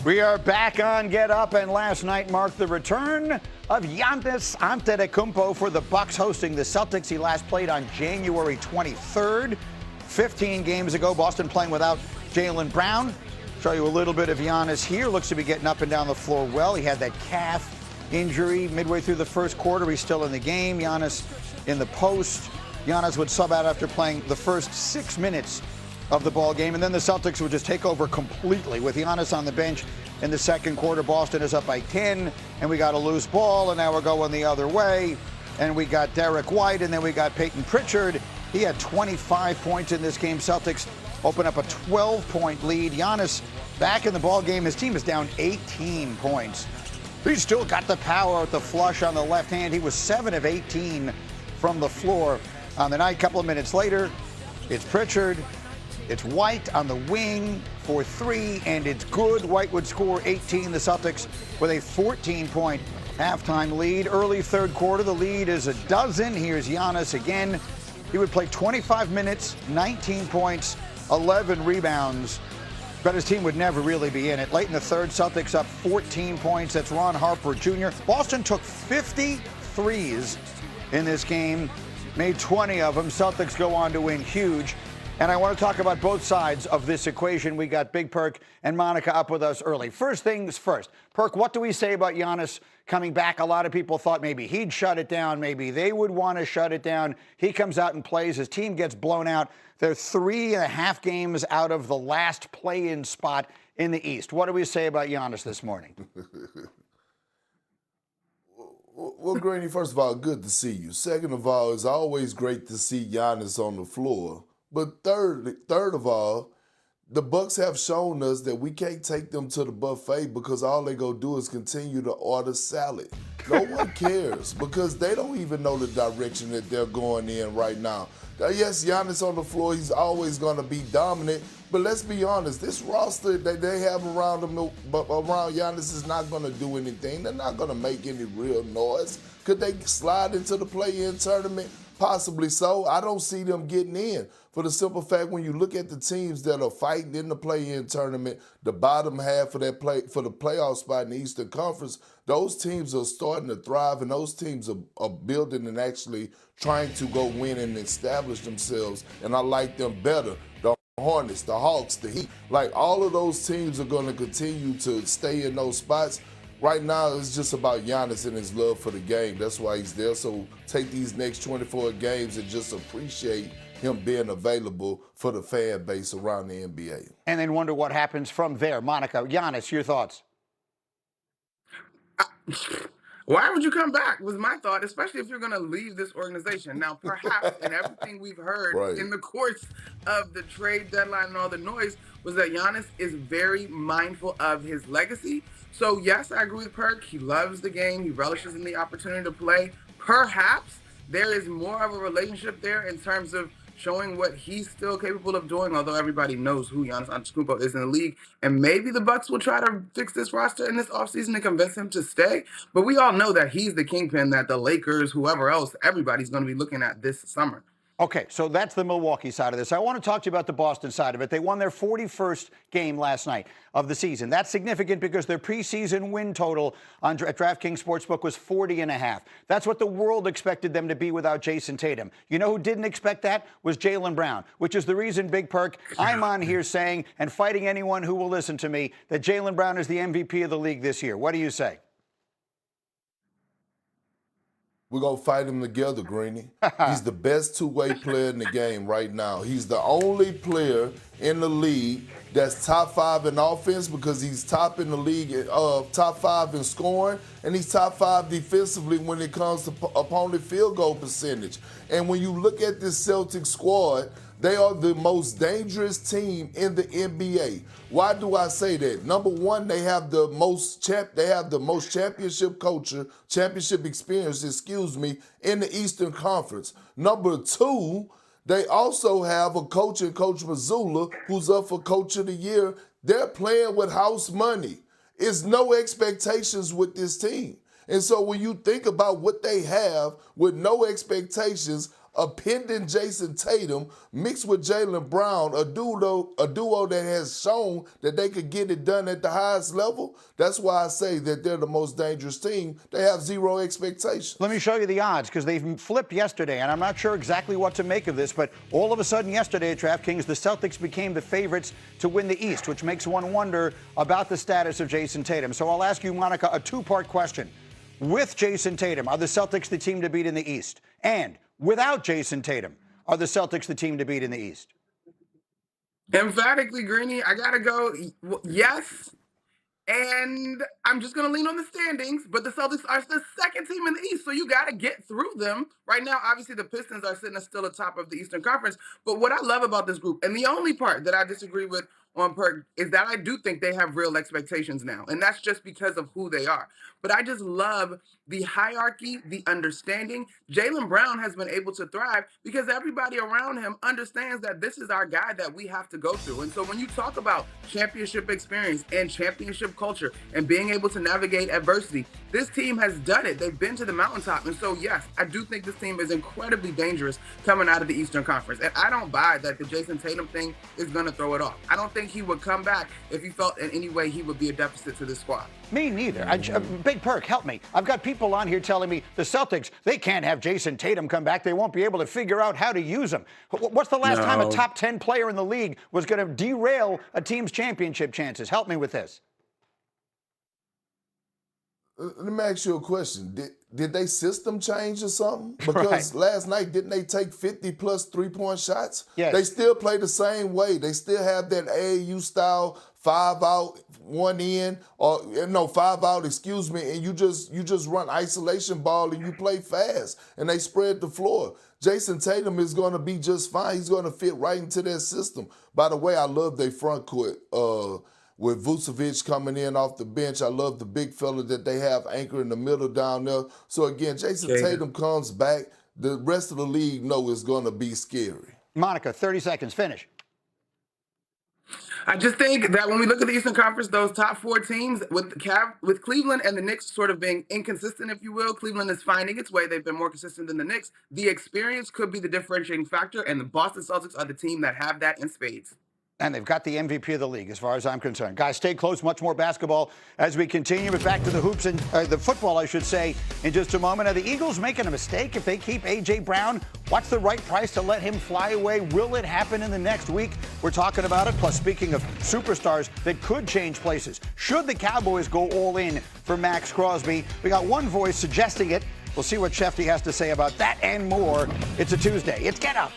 We are back on Get Up, and last night marked the return of Giannis Antetokounmpo for the Bucks hosting the Celtics. He last played on January 23rd, 15 games ago. Boston playing without Jaylen Brown. Show you a little bit of Giannis here. Looks to be getting up and down the floor well. He had that calf injury midway through the first quarter. He's still in the game. Giannis in the post. Giannis would sub out after playing the first 6 minutes of the ball game, and then the Celtics would just take over completely with Giannis on the bench in the second quarter. Boston is up by 10, and we got a loose ball, and now we're going the other way, and we got Derek White, and then we got Peyton Pritchard. He had 25 points in this game. Celtics open up a 12-point lead. Giannis back in the ball game. His team is down 18 points. He's still got the power at the flush on the left hand. He was 7 of 18 from the floor on the night. A couple of minutes later, it's Pritchard. It's White on the wing for 3, and it's good. White would score 18. The Celtics with a 14-point halftime lead. Early third quarter, the lead is a dozen. Here's Giannis again. He would play 25 minutes, 19 points, 11 rebounds, but his team would never really be in it. Late in the third, Celtics up 14 points. That's Ron Harper Jr. Boston took 50 threes in this game, made 20 of them. Celtics go on to win huge. And I want to talk about both sides of this equation. We got Big Perk and Monica up with us early. First things first. Perk, what do we say about Giannis coming back? A lot of people thought maybe he'd shut it down. Maybe they would want to shut it down. He comes out and plays. His team gets blown out. They're 3.5 games out of the last play-in spot in the East. What do we say about Giannis this morning? Well, Greeny, first of all, good to see you. Second of all, it's always great to see Giannis on the floor. But third of all, the Bucks have shown us that we can't take them to the buffet because all they go do is continue to order salad. No one cares because they don't even know the direction that they're going in right now. Yes, Giannis on the floor, he's always going to be dominant, but let's be honest, this roster that they have around Giannis is not going to do anything. They're not going to make any real noise. Could they slide into the play-in tournament? Possibly so. I don't see them getting in for the simple fact when you look at the teams that are fighting in the play-in tournament, the bottom half of that for the playoff spot in the Eastern Conference, those teams are starting to thrive and those teams are building and actually trying to go win and establish themselves. And I like them better. The Hornets, the Hawks, the Heat, like all of those teams are going to continue to stay in those spots. Right now, it's just about Giannis and his love for the game. That's why he's there. So take these next 24 games and just appreciate him being available for the fan base around the NBA. And then wonder what happens from there. Monica, Giannis, your thoughts? Why would you come back was my thought, especially if you're going to leave this organization. Now, perhaps in everything we've heard in the course of the trade deadline and all the noise was that Giannis is very mindful of his legacy. So, yes, I agree with Perk. He loves the game. He relishes in the opportunity to play. Perhaps there is more of a relationship there in terms of showing what he's still capable of doing, although everybody knows who Giannis Antetokounmpo is in the league. And maybe the Bucks will try to fix this roster in this offseason to convince him to stay. But we all know that he's the kingpin that the Lakers, whoever else, everybody's going to be looking at this summer. Okay, so that's the Milwaukee side of this. I want to talk to you about the Boston side of it. They won their 41st game last night of the season. That's significant because their preseason win total at DraftKings Sportsbook was 40.5. That's what the world expected them to be without Jason Tatum. You know who didn't expect that? Was Jaylen Brown, which is the reason, Big Perk, I'm on here saying and fighting anyone who will listen to me that Jaylen Brown is the MVP of the league this year. What do you say? We're going to fight him together, Greeny. He's the best two-way player in the game right now. He's the only player in the league that's top 5 in offense because he's top in the league, top 5 in scoring, and he's top 5 defensively when it comes to opponent field goal percentage. And when you look at this Celtics squad, they are the most dangerous team in the NBA. Why do I say that? Number one, they have the most championship experience, in the Eastern Conference. Number two, they also have a coach in Coach Mazzulla who's up for Coach of the Year. They're playing with house money. It's no expectations with this team. And so when you think about what they have with no expectations, appending Jason Tatum mixed with Jaylen Brown, a duo that has shown that they could get it done at the highest level. That's why I say that they're the most dangerous team. They have zero expectations. Let me show you the odds, because they've flipped yesterday, and I'm not sure exactly what to make of this, but all of a sudden yesterday at DraftKings, the Celtics became the favorites to win the East, which makes one wonder about the status of Jason Tatum. So I'll ask you, Monica, a two-part question. With Jason Tatum, are the Celtics the team to beat in the East? And without Jason Tatum, are the Celtics the team to beat in the East? Emphatically, Greeny, I got to go yes. And I'm just going to lean on the standings, but the Celtics are the second team in the East, so you got to get through them. Right now, obviously, the Pistons are sitting still atop of the Eastern Conference, but what I love about this group, and the only part that I disagree with on Perk, is that I do think they have real expectations now, and that's just because of who they are. But I just love the hierarchy, the understanding. Jaylen Brown has been able to thrive because everybody around him understands that this is our guy that we have to go through. And so when you talk about championship experience and championship culture and being able to navigate adversity, this team has done it. They've been to the mountaintop. And so, yes, I do think this team is incredibly dangerous coming out of the Eastern Conference. And I don't buy that the Jason Tatum thing is going to throw it off. I don't think he would come back if he felt in any way he would be a deficit to this squad. Me neither. Big Perk, help me. I've got people on here telling me the Celtics, they can't have Jason Tatum come back. They won't be able to figure out how to use him. What's the last time a top 10 player in the league was going to derail a team's championship chances? Help me with this. Let me ask you a question. Did they system change or something? Because last night, didn't they take 50-plus three-point shots? Yes. They still play the same way. They still have that AAU style 5 out, 1 in, or no 5 out, excuse me, and you just run isolation ball and you play fast and they spread the floor. Jason Tatum is going to be just fine. He's going to fit right into their system. By the way, I love their front court. With Vucevic coming in off the bench, I love the big fella that they have anchored in the middle down there. So again, Jason Tatum comes back, the rest of the league know it's going to be scary. Monica, 30 seconds, finish. I just think that when we look at the Eastern Conference, those top 4 teams, with Cleveland and the Knicks sort of being inconsistent, if you will, Cleveland is finding its way. They've been more consistent than the Knicks. The experience could be the differentiating factor, and the Boston Celtics are the team that have that in spades. And they've got the MVP of the league, as far as I'm concerned. Guys, stay close. Much more basketball as we continue. But back to the hoops and the football, I should say, in just a moment. Are the Eagles making a mistake if they keep A.J. Brown? What's the right price to let him fly away? Will it happen in the next week? We're talking about it. Plus, speaking of superstars that could change places, should the Cowboys go all in for Max Crosby? We got one voice suggesting it. We'll see what Shefty has to say about that and more. It's a Tuesday. It's Get Up.